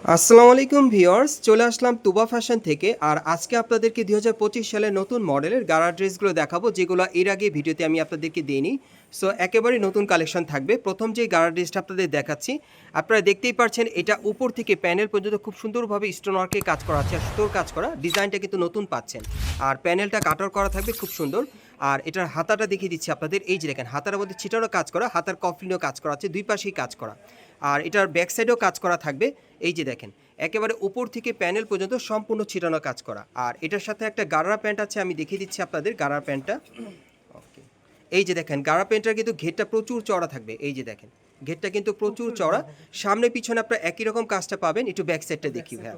আসসালামু আলাইকুম ভিউয়ার্স, চলে আসলাম তুবা ফ্যাশন থেকে। আর আজকে আপনাদেরকে 2025 সালের নতুন মডেলের গারা ড্রেসগুলো দেখাবো, যেগুলো এর আগে ভিডিওতে আমি আপনাদেরকে দিইনি। সো একেবারে নতুন কালেকশন থাকবে। প্রথম যে গারা ড্রেসটা আপনাদের দেখাচ্ছি, আপনারা দেখতেই পাচ্ছেন এটা উপর থেকে প্যানেল পর্যন্ত খুব সুন্দরভাবে স্টোন ওয়ার্কে কাজ করা আছে, আর সুতোর কাজ করা। ডিজাইনটা কিন্তু নতুন পাচ্ছেন, আর প্যানেলটা কাটার করা থাকবে খুব সুন্দর। আর এটার হাতাটা দেখিয়ে দিচ্ছি আপনাদের। এই যে দেখেন, হাতার মধ্যে ছিটানো কাজ করা, হাতার কফলিনও কাজ করা আছে, দুই পাশেই কাজ করা। আর এটার ব্যাক সাইডেও কাজ করা থাকবে। এই যে দেখেন, একেবারে উপর থেকে প্যানেল পর্যন্ত সম্পূর্ণ ছিটানো কাজ করা। আর এটার সাথে একটা গাড়া প্যান্ট আছে, আমি দেখিয়ে দিচ্ছি আপনাদের গাড়া প্যান্টটা। ওকে, এই যে দেখেন, গাড়া প্যান্টটার কিন্তু ঘেরটা প্রচুর চড়া থাকবে। এই যে দেখেন, ঘেরটা কিন্তু প্রচুর চড়া। সামনে পিছনে আপনারা একই রকম কাজটা পাবেন। একটু ব্যাক সাইডটা দেখি ভাই।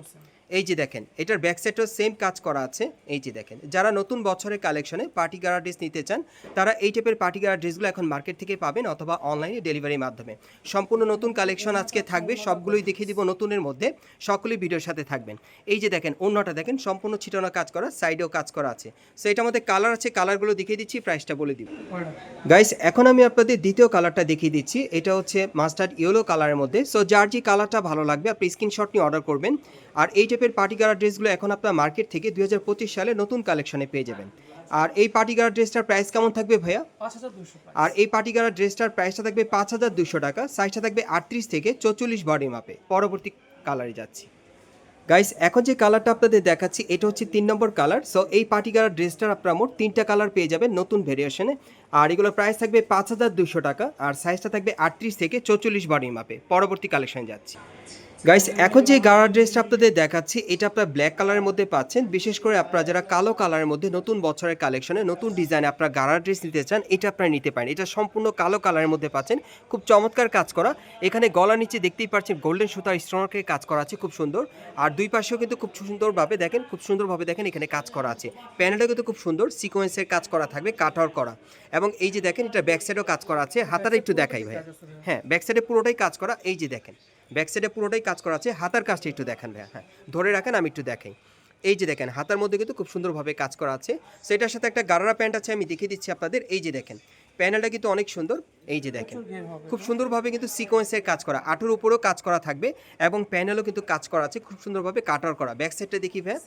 এই যে দেখেন, এটার ব্যাক সাইডটাও সেম কাজ করা আছে। এই যে দেখেন, যারা নতুন বছরের কালেকশনে পার্টি গাড়া ড্রেস নিতে চান, তারা এই টাইপের পার্টি গাড়া ড্রেসগুলো এখন মার্কেট থেকে পাবেন, অথবা অনলাইনে ডেলিভারির মাধ্যমে। সম্পূর্ণ নতুন কালেকশন আজকে থাকবে, সবগুলোই দেখিয়ে দিব নতুনের মধ্যে। সকলেই ভিডিওর সাথে থাকবেন। এই যে দেখেন, অন্যটা দেখেন, সম্পূর্ণ ছিটানো কাজ করা, সাইডেও কাজ করা আছে। সো এটার মধ্যে কালার আছে, কালারগুলো দেখিয়ে দিচ্ছি, প্রাইসটা বলে দিব। গাইস, এখন আমি আপনাদের দ্বিতীয় কালারটা দেখিয়ে দিচ্ছি। এটা হচ্ছে মাস্টার্ড ইয়েলো কালারের মধ্যে। সো যার যে কালারটা ভালো লাগবে আপনি স্ক্রিনশট নিয়ে অর্ডার করবেন। আর এই টাইপের পার্টি গাড়া ড্রেসগুলো এখন আপনার মার্কেট থেকে 2025 সালে নতুন কালেকশনে পেয়ে যাবেন। আর এই পার্টি গাড়া ড্রেসটার প্রাইস কেমন থাকবে ভাইয়া? 5200 আর এই পার্টি গাড়া ড্রেসটার প্রাইসটা থাকবে 5200 টাকা। সাইজটা থাকবে 38 থেকে 44 বডি মাপে। পরবর্তী কালারে যাচ্ছি। গাইস, এখন যে কালারটা আপনাদের দেখাচ্ছি, এটা হচ্ছে 3 নম্বর কালার। সো এই পার্টি গাড়ার ড্রেসটার আপনারা মোট 3টা কালার পেয়ে যাবেন নতুন ভেরিয়েশনে। আর এগুলোর প্রাইস থাকবে 5200 টাকা। আর সাইজটা থাকবে 38 থেকে 44 বডি মাপে। পরবর্তী কালেকশন যাচ্ছি। গাইস, এখন যে গাড়া ড্রেসটা আপনাদের দেখাচ্ছি, এটা আপনারা ব্ল্যাক কালারের মধ্যে পাচ্ছেন। বিশেষ করে আপনারা যারা কালো কালারের মধ্যে নতুন বছরের কালেকশনে নতুন ডিজাইনে আপনারা গাড়া ড্রেস নিতে চান, এটা আপনারা নিতে পারেন। এটা সম্পূর্ণ কালো কালারের মধ্যে পাচ্ছেন, খুব চমৎকার কাজ করা। এখানে গলা নিচে দেখতেই পাচ্ছেন গোল্ডেন সুতার স্টোনওয়ার্কের কাজ করা আছে, খুব সুন্দর। আর দুই পাশেও কিন্তু খুব সুন্দরভাবে দেখেন, খুব সুন্দরভাবে দেখেন এখানে কাজ করা আছে। প্যানেলটা কিন্তু খুব সুন্দর সিকোয়েন্সের কাজ করা থাকবে, কাটওয়ার করা। এবং এই যে দেখেন, এটা ব্যাক সাইডেও কাজ করা আছে। হাতাটা একটু দেখাই ভাই। হ্যাঁ, ব্যাক সাইডে পুরোটাই কাজ করা। এই যে দেখেন, ব্যাক সাইডে পুরোটাই কাজ করা আছে। হাতার কাজটা একটু দেখেন ভাইয়া। হ্যাঁ, ধরে রাখেন, আমি একটু দেখাই। এই যে দেখেন, হাতার মধ্যে কিন্তু খুব সুন্দরভাবে কাজ করা আছে। সেটার সাথে একটা গারারা প্যান্ট আছে, আমি দেখিয়ে দিচ্ছি আপনাদের। এই যে দেখেন, প্যানেলটা কিন্তু অনেক সুন্দর। এই যে দেখেন, খুব সুন্দরভাবে কিন্তু সিকোয়েন্সের কাজ করা, আঁটুর উপরেও কাজ করা থাকবে। এবং প্যানেলও কিন্তু কাজ করা আছে, খুব সুন্দরভাবে কাটার করা। ব্যাক সাইডটা দেখি ভাই।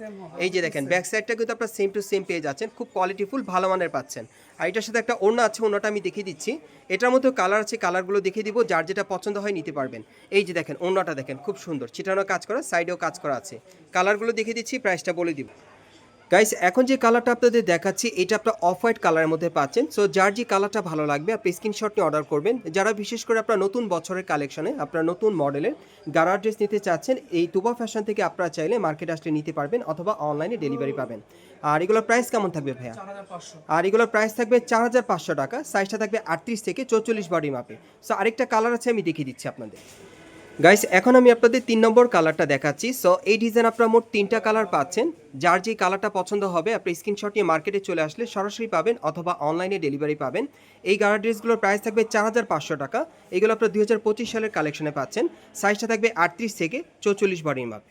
এই যে দেখেন, ব্যাক সাইডটা কিন্তু আপনার সেম টু সেম পেয়ে যাচ্ছেন, খুব কোয়ালিটিফুল, ভালো মানের পাচ্ছেন। আর এটার সাথে একটা ওড়না আছে, ওড়নাটা আমি দেখিয়ে দিচ্ছি। এটার মধ্যেও কালার আছে, কালারগুলো দেখিয়ে দিব, যার যেটা পছন্দ হয় নিতে পারবেন। এই যে দেখেন, ওড়নাটা দেখেন, খুব সুন্দর ছিটানো কাজ করা, সাইডেও কাজ করা আছে। কালারগুলো দেখিয়ে দিচ্ছি, প্রাইসটা বলে দিব। গাইস, এখন যে কালারটা আপনাদের দেখাচ্ছি, এটা আপনার অফ হোয়াইট কালারের মধ্যে পাচ্ছেন। সো যার যে কালারটা ভালো লাগবে আপনি স্ক্রিনশট নিয়ে অর্ডার করবেন। যারা বিশেষ করে আপনার নতুন বছরের কালেকশনে আপনার নতুন মডেলের গারা ড্রেস নিতে চাচ্ছেন, এই তুবা ফ্যাশন থেকে আপনারা চাইলে মার্কেট আসলে নিতে পারবেন, অথবা অনলাইনে ডেলিভারি পাবেন। আর এগুলোর প্রাইস কেমন থাকবে ভাইয়া? 4500 আর এগুলোর প্রাইস থাকবে 4500 টাকা। সাইজটা থাকবে 38 থেকে 44 বডি মাপে। সো আরেকটা কালার আছে, আমি দেখিয়ে দিচ্ছি আপনাদের। গাইস, এখন আমি আপনাদের 3 নম্বর কালারটা দেখাচ্ছি। সো এই ডিজাইন আপনারা মোট 3টা কালার পাচ্ছেন। যার যে কালারটা পছন্দ হবে আপনি স্ক্রিনশট নিয়ে মার্কেটে চলে আসলে সরাসরি পাবেন, অথবা অনলাইনে ডেলিভারি পাবেন। এই গাড়া ড্রেসগুলোর প্রাইস থাকবে 4500 টাকা। এগুলো আপনারা 2025 সালের কালেকশনে পাচ্ছেন। সাইজটা থাকবে 38 থেকে 44 বডির মাপে।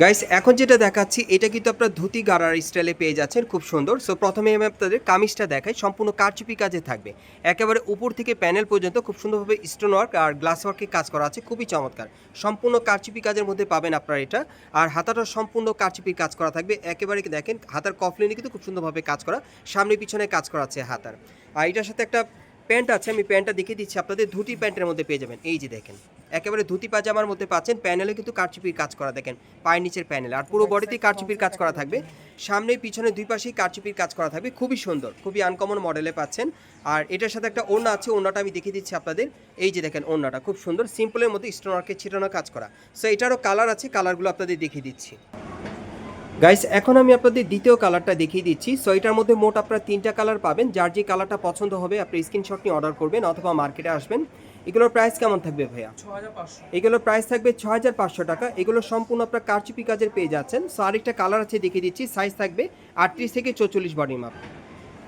গাইস, এখন যেটা দেখাচ্ছি, এটা কিন্তু আপনার ধুতি গাড়ার স্টাইলে পেয়ে যাচ্ছেন, খুব সুন্দর। সো প্রথমে আমি আপনাদের কামিজটা দেখাই, সম্পূর্ণ কারচুপি কাজে থাকবে। একেবারে উপর থেকে প্যানেল পর্যন্ত খুব সুন্দরভাবে স্টোন ওয়ার্ক আর গ্লাস ওয়ার্কের কাজ করা আছে, খুবই চমৎকার। সম্পূর্ণ কারচুপি কাজের মধ্যে পাবেন আপনারা এটা। আর হাতাটা সম্পূর্ণ কারচুপির কাজ করা থাকবে। একেবারে দেখেন, হাতার কফলিনে কিন্তু খুব সুন্দরভাবে কাজ করা, সামনে পিছনে কাজ করা আছে হাতার। আর এটার সাথে একটা প্যান্ট আছে, আমি প্যান্টটা দেখিয়ে দিচ্ছি আপনাদের। ধুতি প্যান্টের মধ্যে পেয়ে যাবেন। এই যে দেখেন, একেবারে ধুতি পাজামার মধ্যে পাচ্ছেন। প্যানেলে কিন্তু কারচুপির কাজ করা দেখেন, পায়ের নিচের প্যানেল। আর পুরো বডিতেই কারচুপির কাজ করা থাকবে, সামনে পিছনে দুই পাশেই কারচুপির কাজ করা থাকবে, খুবই সুন্দর, খুবই আনকমন মডেলে পাচ্ছেন। আর এটার সাথে একটা ওড়না আছে, ওড়নাটা আমি দেখিয়ে দিচ্ছি আপনাদের। এই যে দেখেন, ওড়নাটা খুব সুন্দর, সিম্পলের মধ্যে স্টোন ওয়ার্কের ছিটানো কাজ করা। সো এটারও কালার আছে, কালারগুলো আপনাদের দেখিয়ে দিচ্ছি। গাইস, এখন আমি আপনাদের দ্বিতীয় কালারটা দেখিয়ে দিচ্ছি। সো এটার মধ্যে মোট আপনারা 3টা কালার পাবেন। যার যে কালারটা পছন্দ হবে আপনি স্ক্রিনশট নিয়ে অর্ডার করবেন, অথবা মার্কেটে আসবেন। এগুলোর প্রাইস কেমন থাকবে ভাইয়া? 6500 এগুলোর প্রাইস থাকবে 6500 টাকা। এগুলো সম্পূর্ণ আপনার কারচুপি কাজের পেয়ে যাচ্ছেন। সো আরেকটা কালার আছে, দেখিয়ে দিচ্ছি। সাইজ থাকবে 38 থেকে 44 বডি মাপ।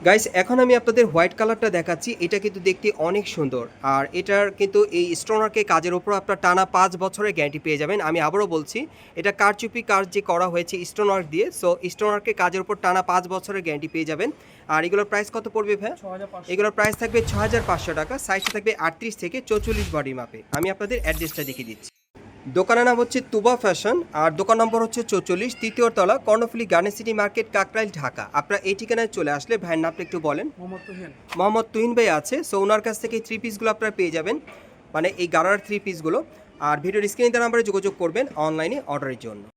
গাইস, এখন আমি আপনাদের হোয়াইট কালারটা দেখাচ্ছি। এটা কিন্তু দেখতে অনেক সুন্দর। আর এটার কিন্তু এই স্টোনারকে কাজের ওপর আপনার টানা 5 বছরের গ্যারান্টি পেয়ে যাবেন। আমি আবারও বলছি, এটা কারচুপি কাজ যে করা হয়েছে স্টোনওয়ার্ক দিয়ে। সো স্টোনওয়ার্কে কাজের উপর টানা 5 বছরের গ্যারান্টি পেয়ে যাবেন। আর এগুলোর প্রাইস কত পড়বে ভাই? 6500 এগুলোর প্রাইস থাকবে 6500 টাকা। সাইজটা থাকবে 38 থেকে 44 বডি মাপে। আমি আপনাদের অ্যাড্রেসটা দেখিয়ে দিচ্ছি। দোকানের নাম হচ্ছে তুবা ফ্যাশন, আর দোকান নম্বর হচ্ছে 44, তৃতীয় তলা, Karnaphuli garden city market, Kakrail, Dhaka. আপনারা এই ঠিকানায় চলে আসলে ভাইয়ের নামটা একটু বলেন। মোহাম্মদ তুহিন ভাই আছে। সো ওনার কাছ থেকে এই থ্রি পিসগুলো আপনারা পেয়ে যাবেন, মানে এই গারার থ্রি পিসগুলো। আর ভিডিওর স্ক্রিনে দেওয়া নাম্বারে যোগাযোগ করবেন অনলাইনে অর্ডারের জন্য।